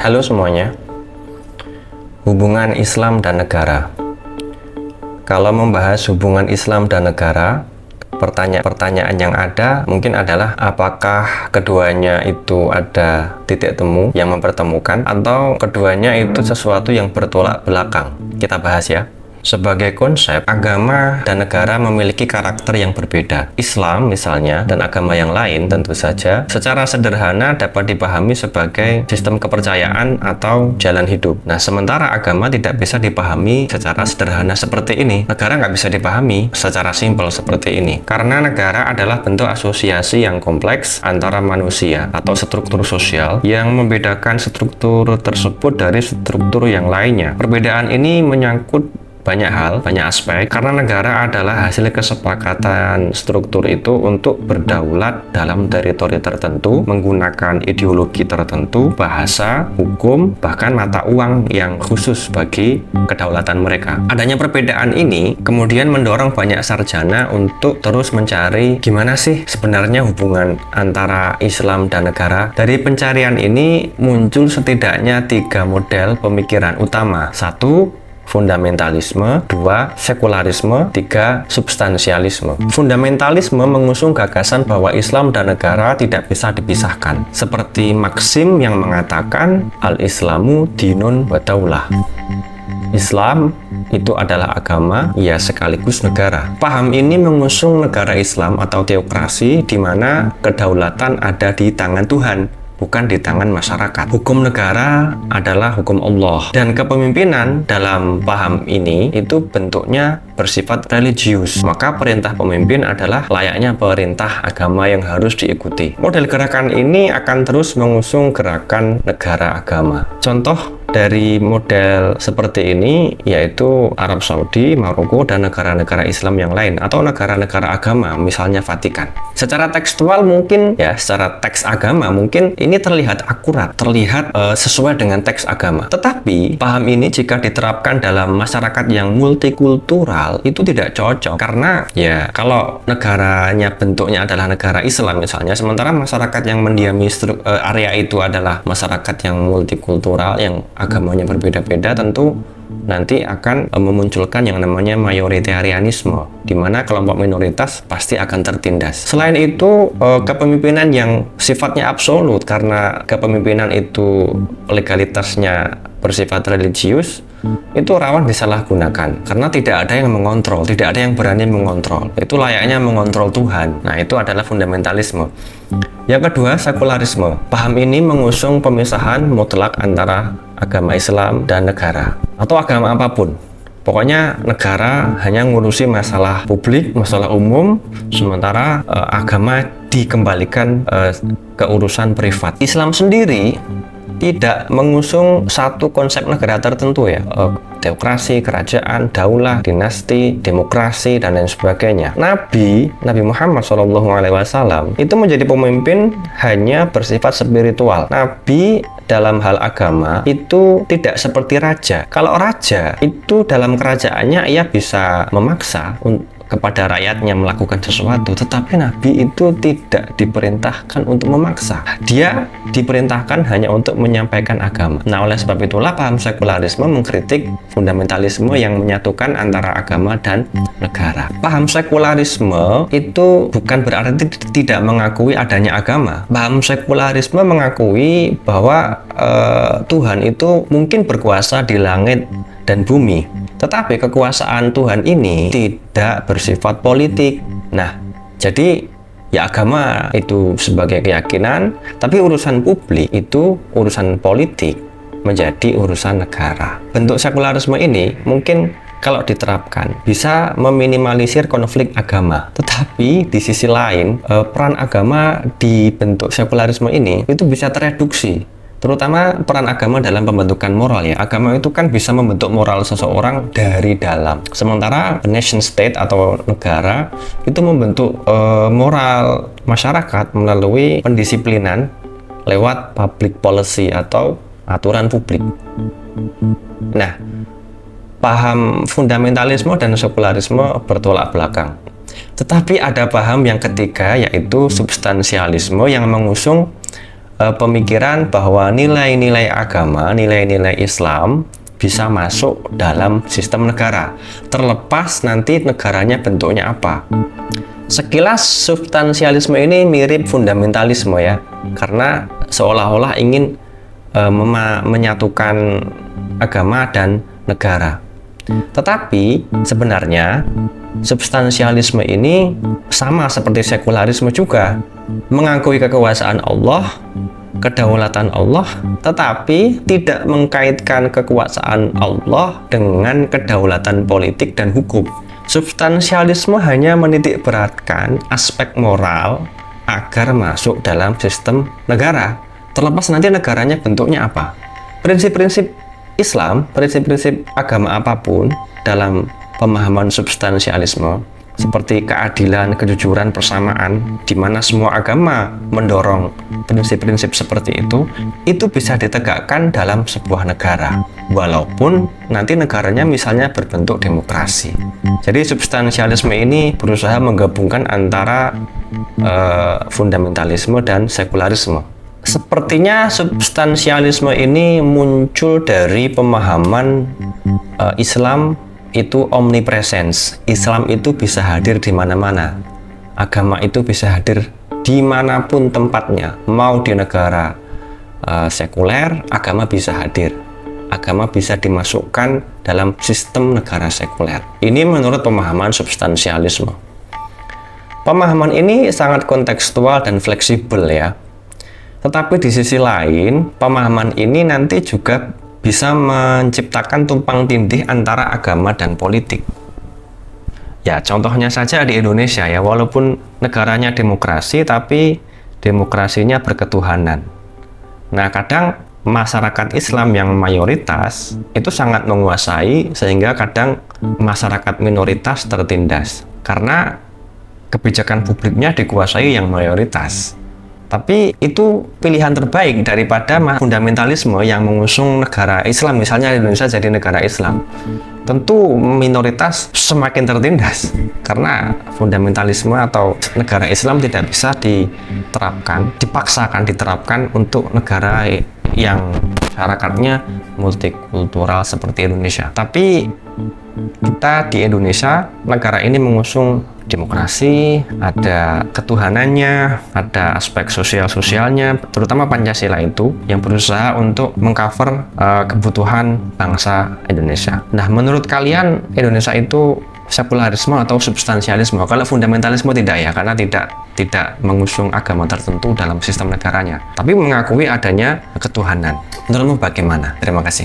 Halo semuanya, hubungan Islam dan negara. Kalau membahas hubungan Islam dan negara, pertanyaan yang ada mungkin adalah apakah keduanya itu ada titik temu yang mempertemukan atau keduanya itu sesuatu yang bertolak belakang. Kita bahas ya. Sebagai konsep, agama dan negara memiliki karakter yang berbeda. Islam misalnya dan agama yang lain tentu saja secara sederhana dapat dipahami sebagai sistem kepercayaan atau jalan hidup. Nah, sementara agama tidak bisa dipahami secara sederhana seperti ini. Negara nggak bisa dipahami secara simpel seperti ini. Karena negara adalah bentuk asosiasi yang kompleks antara manusia atau struktur sosial yang membedakan struktur tersebut dari struktur yang lainnya. Perbedaan ini menyangkut banyak hal, banyak aspek, karena negara adalah hasil kesepakatan struktur itu untuk berdaulat dalam teritori tertentu, menggunakan ideologi tertentu, bahasa, hukum, bahkan mata uang yang khusus bagi kedaulatan mereka. Adanya perbedaan ini kemudian mendorong banyak sarjana untuk terus mencari gimana sih sebenarnya hubungan antara Islam dan negara. Dari pencarian ini muncul setidaknya 3 model pemikiran utama. 1. Fundamentalisme, 2. Sekularisme, 3. Substansialisme. Fundamentalisme mengusung gagasan bahwa Islam dan negara tidak bisa dipisahkan, seperti Maxim yang mengatakan Al-Islamu dinun wa daulah. Islam itu adalah agama, ya sekaligus negara. Paham ini mengusung negara Islam atau teokrasi di mana kedaulatan ada di tangan Tuhan, bukan di tangan masyarakat. Hukum negara adalah hukum Allah, dan kepemimpinan dalam paham ini itu bentuknya bersifat religius. Maka perintah pemimpin adalah layaknya perintah agama yang harus diikuti. Model gerakan ini akan terus mengusung gerakan negara agama. Contoh dari model seperti ini yaitu Arab Saudi, Maroko, dan negara-negara Islam yang lain atau negara-negara agama, misalnya Vatikan. Secara tekstual mungkin ya, secara teks agama mungkin ini terlihat akurat, terlihat sesuai dengan teks agama. Tetapi paham ini jika diterapkan dalam masyarakat yang multikultural itu tidak cocok, karena ya kalau negaranya bentuknya adalah negara Islam misalnya, sementara masyarakat yang mendiami area itu adalah masyarakat yang multikultural, yang agamanya berbeda-beda, tentu nanti akan memunculkan yang namanya mayoritarianisme, di mana kelompok minoritas pasti akan tertindas. Selain itu, kepemimpinan yang sifatnya absolut, karena kepemimpinan itu legalitasnya bersifat religius, itu rawan disalahgunakan karena tidak ada yang mengontrol, tidak ada yang berani mengontrol. Itu layaknya mengontrol Tuhan. Nah, itu adalah fundamentalisme. Yang kedua, sekularisme. Paham ini mengusung pemisahan mutlak antara agama Islam dan negara atau agama apapun. Pokoknya negara hanya ngurusi masalah publik, masalah umum, sementara agama dikembalikan ke urusan privat. Islam sendiri tidak mengusung satu konsep negara tertentu ya, teokrasi, kerajaan, daulah, dinasti, demokrasi, dan lain sebagainya. Nabi Muhammad SAW itu menjadi pemimpin hanya bersifat spiritual. Nabi dalam hal agama itu tidak seperti raja. Kalau raja itu dalam kerajaannya ia bisa memaksa kepada rakyatnya melakukan sesuatu, tetapi Nabi itu tidak diperintahkan untuk memaksa. Dia diperintahkan hanya untuk menyampaikan agama. Nah, oleh sebab itulah paham sekularisme mengkritik fundamentalisme yang menyatukan antara agama dan negara. Paham sekularisme itu bukan berarti tidak mengakui adanya agama. Paham sekularisme mengakui bahwa Tuhan itu mungkin berkuasa di langit dan bumi, tetapi kekuasaan Tuhan ini tidak bersifat politik. Nah, jadi ya agama itu sebagai keyakinan, tapi urusan publik itu urusan politik, menjadi urusan negara. Bentuk sekularisme ini mungkin kalau diterapkan bisa meminimalisir konflik agama. Tetapi di sisi lain, peran agama di bentuk sekularisme ini itu bisa tereduksi. Terutama peran agama dalam pembentukan moral ya. Agama itu kan bisa membentuk moral seseorang dari dalam. Sementara nation state atau negara itu membentuk moral masyarakat melalui pendisiplinan lewat public policy atau aturan publik. Nah, paham fundamentalisme dan sekularisme bertolak belakang. Tetapi ada paham yang ketiga, yaitu substansialisme, yang mengusung pemikiran bahwa nilai-nilai agama, nilai-nilai Islam bisa masuk dalam sistem negara, terlepas nanti negaranya bentuknya apa. Sekilas substansialisme ini mirip fundamentalisme ya, karena seolah-olah ingin menyatukan agama dan negara. Tetapi sebenarnya substansialisme ini sama seperti sekularisme juga, mengakui kekuasaan Allah, kedaulatan Allah, tetapi tidak mengkaitkan kekuasaan Allah dengan kedaulatan politik dan hukum. Substansialisme hanya menitik beratkan aspek moral agar masuk dalam sistem negara, terlepas nanti negaranya bentuknya apa. Prinsip-prinsip Islam, prinsip-prinsip agama apapun dalam pemahaman substansialisme seperti keadilan, kejujuran, persamaan, di mana semua agama mendorong prinsip-prinsip seperti itu bisa ditegakkan dalam sebuah negara, walaupun nanti negaranya misalnya berbentuk demokrasi. Jadi substansialisme ini berusaha menggabungkan antara fundamentalisme dan sekularisme. Sepertinya substansialisme ini muncul dari pemahaman Islam itu omnipresence. Islam itu bisa hadir di mana-mana. Agama itu bisa hadir dimanapun tempatnya. Mau di negara sekuler, agama bisa hadir. Agama bisa dimasukkan dalam sistem negara sekuler. Ini menurut pemahaman substansialisme. Pemahaman ini sangat kontekstual dan fleksibel ya. Tetapi di sisi lain, pemahaman ini nanti juga bisa menciptakan tumpang tindih antara agama dan politik. Ya, contohnya saja di Indonesia ya, walaupun negaranya demokrasi, tapi demokrasinya berketuhanan. Nah, kadang masyarakat Islam yang mayoritas itu sangat menguasai, sehingga kadang masyarakat minoritas tertindas. Karena kebijakan publiknya dikuasai yang mayoritas. Tapi itu pilihan terbaik daripada fundamentalisme yang mengusung negara Islam, misalnya Indonesia jadi negara Islam. Tentu minoritas semakin tertindas karena fundamentalisme atau negara Islam tidak bisa dipaksakan diterapkan untuk negara yang masyarakatnya multikultural seperti Indonesia. Tapi kita di Indonesia, negara ini mengusung demokrasi, ada ketuhanannya, ada aspek sosialnya, terutama Pancasila itu yang berusaha untuk mengcover kebutuhan bangsa Indonesia. Nah, menurut kalian Indonesia itu sekularisme atau substansialisme? Kalau fundamentalisme tidak ya, karena tidak mengusung agama tertentu dalam sistem negaranya, tapi mengakui adanya ketuhanan. Menurutmu bagaimana? Terima kasih.